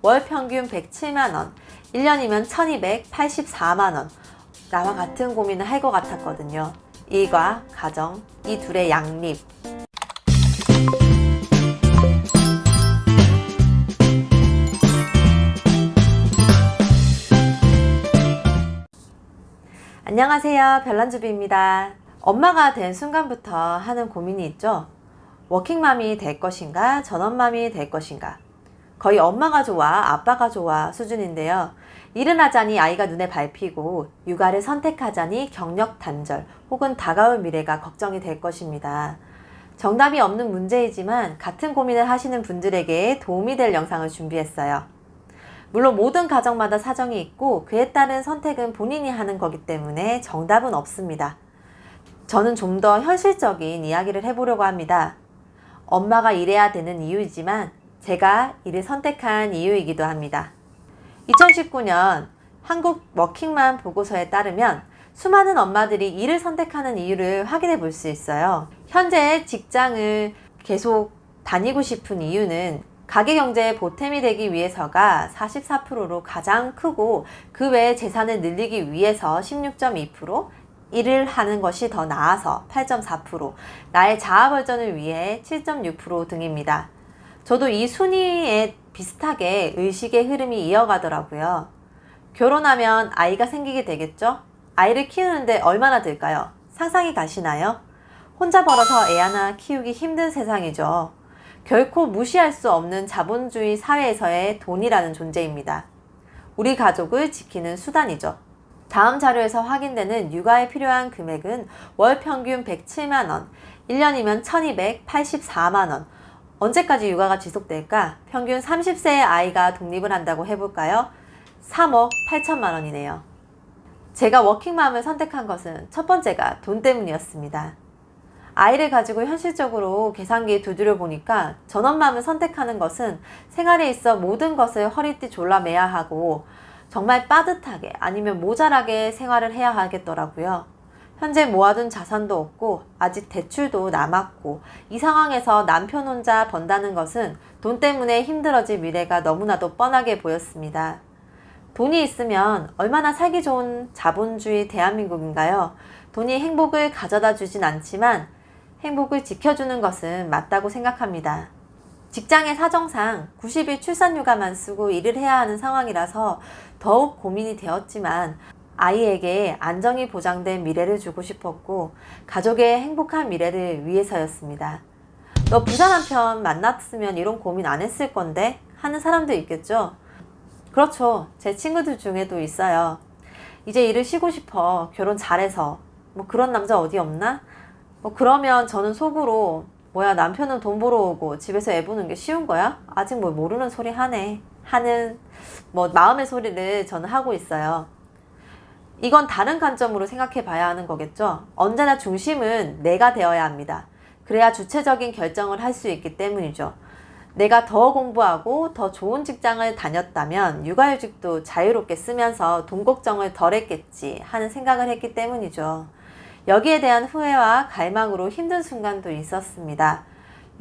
월 평균 107만원, 1년이면 1284만원. 나와 같은 고민을 할 것 같았거든요. 일과 가정, 이 둘의 양립. 안녕하세요, 별난주비입니다. 엄마가 된 순간부터 하는 고민이 있죠. 워킹맘이 될 것인가, 전업맘이 될 것인가. 거의 엄마가 좋아, 아빠가 좋아 수준인데요. 일을 하자니 아이가 눈에 밟히고, 육아를 선택하자니 경력 단절 혹은 다가올 미래가 걱정이 될 것입니다. 정답이 없는 문제이지만 같은 고민을 하시는 분들에게 도움이 될 영상을 준비했어요. 물론 모든 가정마다 사정이 있고 그에 따른 선택은 본인이 하는 거기 때문에 정답은 없습니다. 저는 좀 더 현실적인 이야기를 해보려고 합니다. 엄마가 일해야 되는 이유이지만 제가 일을 선택한 이유이기도 합니다. 2019년 한국 워킹맘 보고서에 따르면 수많은 엄마들이 일을 선택하는 이유를 확인해 볼 수 있어요. 현재 직장을 계속 다니고 싶은 이유는 가계 경제에 보탬이 되기 위해서가 44%로 가장 크고, 그 외에 재산을 늘리기 위해서 16.2%, 일을 하는 것이 더 나아서 8.4%, 나의 자아 발전을 위해 7.6% 등입니다. 저도 이 순위에 비슷하게 의식의 흐름이 이어가더라고요. 결혼하면 아이가 생기게 되겠죠? 아이를 키우는데 얼마나 들까요? 상상이 가시나요? 혼자 벌어서 애 하나 키우기 힘든 세상이죠. 결코 무시할 수 없는 자본주의 사회에서의 돈이라는 존재입니다. 우리 가족을 지키는 수단이죠. 다음 자료에서 확인되는 육아에 필요한 금액은 월 평균 107만원, 1년이면 1284만원. 언제까지 육아가 지속될까? 평균 30세의 아이가 독립을 한다고 해볼까요? 3억 8천만원이네요. 제가 워킹맘을 선택한 것은 첫 번째가 돈 때문이었습니다. 아이를 가지고 현실적으로 계산기에 두드려 보니까 전업맘을 선택하는 것은 생활에 있어 모든 것을 허리띠 졸라매야 하고 정말 빠듯하게 아니면 모자라게 생활을 해야 하겠더라고요. 현재 모아둔 자산도 없고 아직 대출도 남았고, 이 상황에서 남편 혼자 번다는 것은 돈 때문에 힘들어질 미래가 너무나도 뻔하게 보였습니다. 돈이 있으면 얼마나 살기 좋은 자본주의 대한민국인가요? 돈이 행복을 가져다 주진 않지만 행복을 지켜주는 것은 맞다고 생각합니다. 직장의 사정상 90일 출산휴가만 쓰고 일을 해야 하는 상황이라서 더욱 고민이 되었지만, 아이에게 안정이 보장된 미래를 주고 싶었고 가족의 행복한 미래를 위해서였습니다. 너 부자 남편 만났으면 이런 고민 안 했을 건데 하는 사람도 있겠죠? 그렇죠. 제 친구들 중에도 있어요. 이제 일을 쉬고 싶어. 결혼 잘해서. 뭐 그런 남자 어디 없나? 그러면 저는 속으로 뭐야, 남편은 돈 벌어오고 집에서 애 보는 게 쉬운 거야? 아직 뭘 모르는 소리 하네 하는 마음의 소리를 저는 하고 있어요. 이건 다른 관점으로 생각해 봐야 하는 거겠죠. 언제나 중심은 내가 되어야 합니다. 그래야 주체적인 결정을 할 수 있기 때문이죠. 내가 더 공부하고 더 좋은 직장을 다녔다면 육아휴직도 자유롭게 쓰면서 돈 걱정을 덜 했겠지 하는 생각을 했기 때문이죠. 여기에 대한 후회와 갈망으로 힘든 순간도 있었습니다.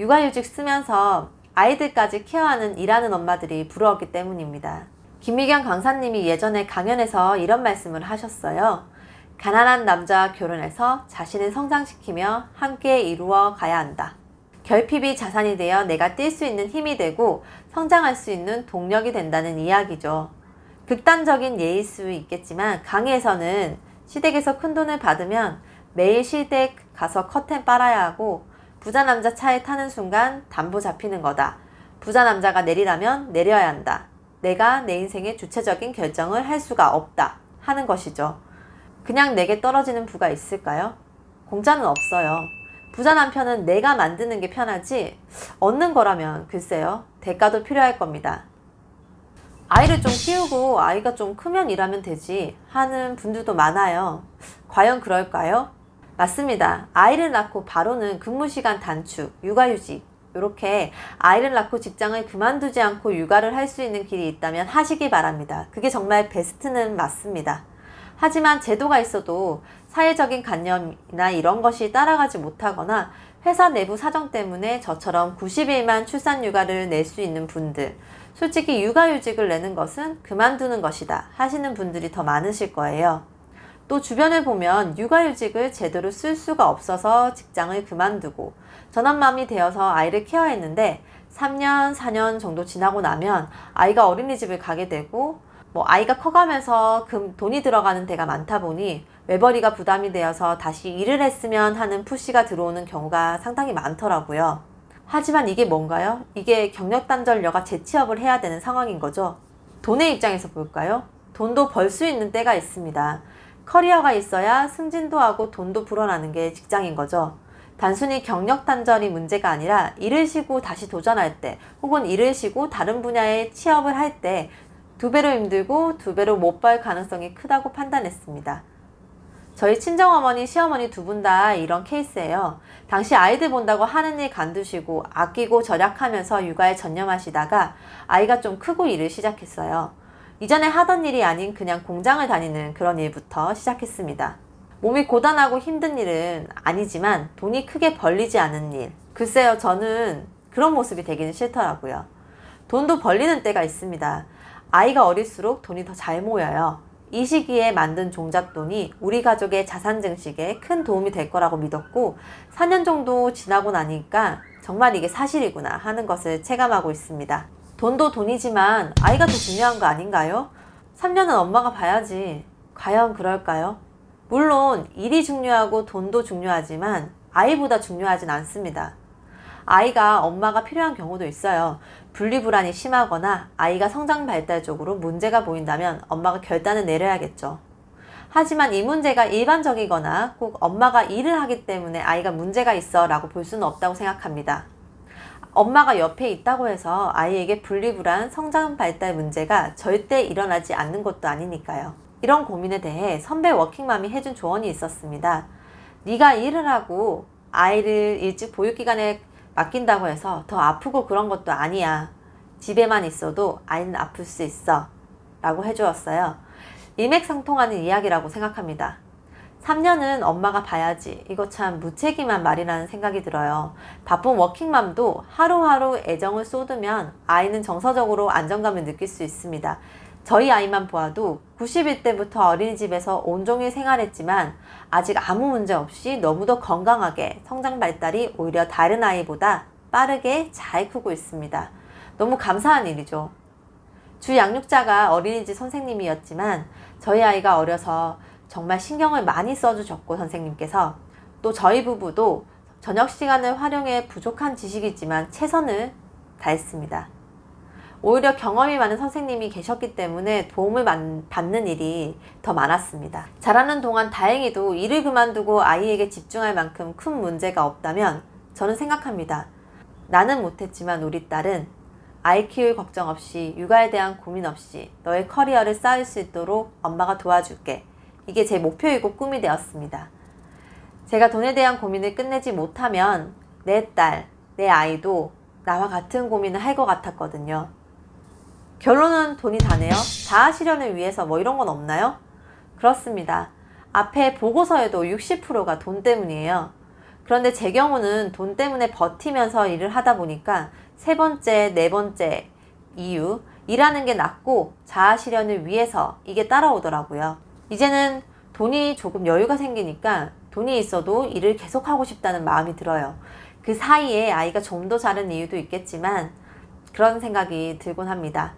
육아휴직 쓰면서 아이들까지 케어하는 일하는 엄마들이 부러웠기 때문입니다. 김미경 강사님이 예전에 강연에서 이런 말씀을 하셨어요. 가난한 남자와 결혼해서 자신을 성장시키며 함께 이루어 가야 한다. 결핍이 자산이 되어 내가 뛸 수 있는 힘이 되고 성장할 수 있는 동력이 된다는 이야기죠. 극단적인 예일 수 있겠지만 강의에서는 시댁에서 큰돈을 받으면 매일 시댁 가서 커튼 빨아야 하고, 부자 남자 차에 타는 순간 담보 잡히는 거다. 부자 남자가 내리라면 내려야 한다. 내가 내 인생의 주체적인 결정을 할 수가 없다 하는 것이죠. 그냥 내게 떨어지는 부가 있을까요? 공짜는 없어요. 부자 남편은 내가 만드는 게 편하지, 얻는 거라면 글쎄요, 대가도 필요할 겁니다. 아이를 좀 키우고 아이가 좀 크면 일하면 되지 하는 분들도 많아요. 과연 그럴까요? 맞습니다. 아이를 낳고 바로는 근무시간 단축, 육아휴직, 이렇게 아이를 낳고 직장을 그만두지 않고 육아를 할 수 있는 길이 있다면 하시기 바랍니다. 그게 정말 베스트는 맞습니다. 하지만 제도가 있어도 사회적인 관념이나 이런 것이 따라가지 못하거나 회사 내부 사정 때문에 저처럼 90일만 출산휴가를 낼 수 있는 분들, 솔직히 육아휴직을 내는 것은 그만두는 것이다 하시는 분들이 더 많으실 거예요. 또 주변을 보면 육아휴직을 제대로 쓸 수가 없어서 직장을 그만두고 전업맘이 되어서 아이를 케어했는데 3년, 4년 정도 지나고 나면 아이가 어린이집을 가게 되고 아이가 커가면서 돈이 들어가는 데가 많다 보니 외벌이가 부담이 되어서 다시 일을 했으면 하는 푸시가 들어오는 경우가 상당히 많더라고요. 하지만 이게 뭔가요? 이게 경력단절녀가 재취업을 해야 되는 상황인 거죠. 돈의 입장에서 볼까요? 돈도 벌 수 있는 때가 있습니다. 커리어가 있어야 승진도 하고 돈도 불어나는 게 직장인 거죠. 단순히 경력 단절이 문제가 아니라 일을 쉬고 다시 도전할 때 혹은 일을 쉬고 다른 분야에 취업을 할 때 2배로 힘들고 2배로 못 벌 가능성이 크다고 판단했습니다. 저희 친정어머니, 시어머니 두 분 다 이런 케이스예요. 당시 아이들 본다고 하는 일 간두시고 아끼고 절약하면서 육아에 전념하시다가 아이가 좀 크고 일을 시작했어요. 이전에 하던 일이 아닌 그냥 공장을 다니는 그런 일부터 시작했습니다. 몸이 고단하고 힘든 일은 아니지만 돈이 크게 벌리지 않은 일. 글쎄요, 저는 그런 모습이 되기는 싫더라고요. 돈도 벌리는 때가 있습니다. 아이가 어릴수록 돈이 더 잘 모여요. 이 시기에 만든 종잣돈이 우리 가족의 자산 증식에 큰 도움이 될 거라고 믿었고 4년 정도 지나고 나니까 정말 이게 사실이구나 하는 것을 체감하고 있습니다. 돈도 돈이지만 아이가 더 중요한 거 아닌가요? 3년은 엄마가 봐야지. 과연 그럴까요? 물론 일이 중요하고 돈도 중요하지만 아이보다 중요하진 않습니다. 아이가 엄마가 필요한 경우도 있어요. 분리불안이 심하거나 아이가 성장 발달적으로 문제가 보인다면 엄마가 결단을 내려야겠죠. 하지만 이 문제가 일반적이거나 꼭 엄마가 일을 하기 때문에 아이가 문제가 있어 라고 볼 수는 없다고 생각합니다. 엄마가 옆에 있다고 해서 아이에게 분리불안, 성장 발달 문제가 절대 일어나지 않는 것도 아니니까요. 이런 고민에 대해 선배 워킹맘이 해준 조언이 있었습니다. 네가 일을 하고 아이를 일찍 보육기관에 맡긴다고 해서 더 아프고 그런 것도 아니야. 집에만 있어도 아이는 아플 수 있어 라고 해주었어요. 일맥상통하는 이야기라고 생각합니다. 3년은 엄마가 봐야지. 이거 참 무책임한 말이라는 생각이 들어요. 바쁜 워킹맘도 하루하루 애정을 쏟으면 아이는 정서적으로 안정감을 느낄 수 있습니다. 저희 아이만 보아도 90일 때부터 어린이집에서 온종일 생활했지만 아직 아무 문제 없이 너무도 건강하게 성장 발달이 오히려 다른 아이보다 빠르게 잘 크고 있습니다. 너무 감사한 일이죠. 주 양육자가 어린이집 선생님이었지만 저희 아이가 어려서 정말 신경을 많이 써주셨고 선생님께서 또 저희 부부도 저녁 시간을 활용해 부족한 지식이지만 최선을 다했습니다. 오히려 경험이 많은 선생님이 계셨기 때문에 도움을 받는 일이 더 많았습니다. 자라는 동안 다행히도 일을 그만두고 아이에게 집중할 만큼 큰 문제가 없다면 저는 생각합니다. 나는 못했지만 우리 딸은 아이 키울 걱정 없이 육아에 대한 고민 없이 너의 커리어를 쌓을 수 있도록 엄마가 도와줄게. 이게 제 목표이고 꿈이 되었습니다. 제가 돈에 대한 고민을 끝내지 못하면 내 딸, 내 아이도 나와 같은 고민을 할 것 같았거든요. 결론은 돈이 다네요. 자아실현을 위해서 이런 건 없나요? 그렇습니다. 앞에 보고서에도 60%가 돈 때문이에요. 그런데 제 경우는 돈 때문에 버티면서 일을 하다 보니까 세 번째, 네 번째 이유, 일하는 게 낫고 자아실현을 위해서 이게 따라오더라고요. 이제는 돈이 조금 여유가 생기니까 돈이 있어도 일을 계속하고 싶다는 마음이 들어요. 그 사이에 아이가 좀 더 자른 이유도 있겠지만 그런 생각이 들곤 합니다.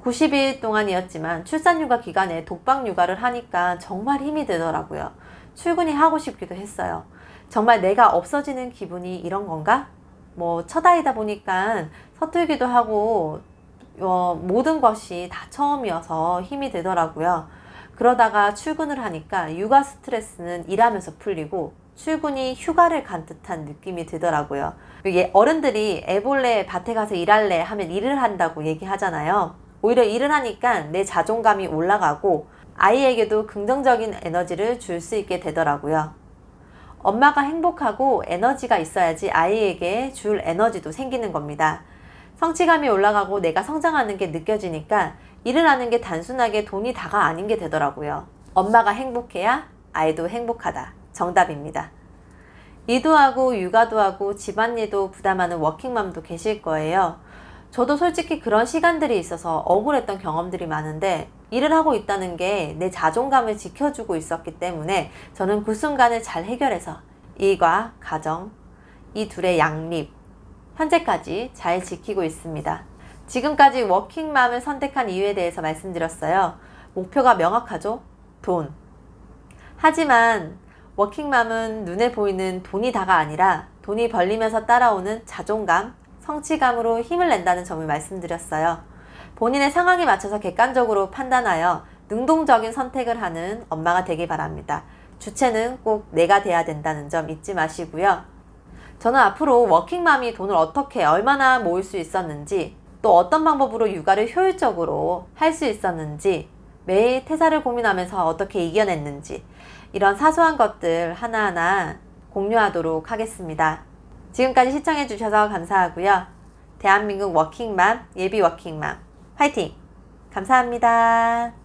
90일 동안이었지만 출산휴가 기간에 독박육아를 하니까 정말 힘이 들더라고요. 출근이 하고 싶기도 했어요. 정말 내가 없어지는 기분이 이런 건가? 첫 아이다 보니까 서툴기도 하고 모든 것이 다 처음이어서 힘이 들더라고요. 그러다가 출근을 하니까 육아 스트레스는 일하면서 풀리고 출근이 휴가를 간 듯한 느낌이 들더라고요. 어른들이 애벌레 밭에 가서 일할래 하면 일을 한다고 얘기하잖아요. 오히려 일을 하니까 내 자존감이 올라가고 아이에게도 긍정적인 에너지를 줄 수 있게 되더라고요. 엄마가 행복하고 에너지가 있어야지 아이에게 줄 에너지도 생기는 겁니다. 성취감이 올라가고 내가 성장하는 게 느껴지니까 일을 하는 게 단순하게 돈이 다가 아닌 게 되더라고요. 엄마가 행복해야 아이도 행복하다. 정답입니다. 일도 하고 육아도 하고 집안일도 부담하는 워킹맘도 계실 거예요. 저도 솔직히 그런 시간들이 있어서 억울했던 경험들이 많은데 일을 하고 있다는 게 내 자존감을 지켜주고 있었기 때문에 저는 그 순간을 잘 해결해서 일과 가정, 이 둘의 양립, 현재까지 잘 지키고 있습니다. 지금까지 워킹맘을 선택한 이유에 대해서 말씀드렸어요. 목표가 명확하죠? 돈. 하지만 워킹맘은 눈에 보이는 돈이 다가 아니라 돈이 벌리면서 따라오는 자존감, 성취감으로 힘을 낸다는 점을 말씀드렸어요. 본인의 상황에 맞춰서 객관적으로 판단하여 능동적인 선택을 하는 엄마가 되길 바랍니다. 주체는 꼭 내가 돼야 된다는 점 잊지 마시고요. 저는 앞으로 워킹맘이 돈을 어떻게 얼마나 모을 수 있었는지, 또 어떤 방법으로 육아를 효율적으로 할 수 있었는지, 매일 퇴사를 고민하면서 어떻게 이겨냈는지, 이런 사소한 것들 하나하나 공유하도록 하겠습니다. 지금까지 시청해주셔서 감사하고요. 대한민국 워킹맘, 예비 워킹맘, 화이팅! 감사합니다.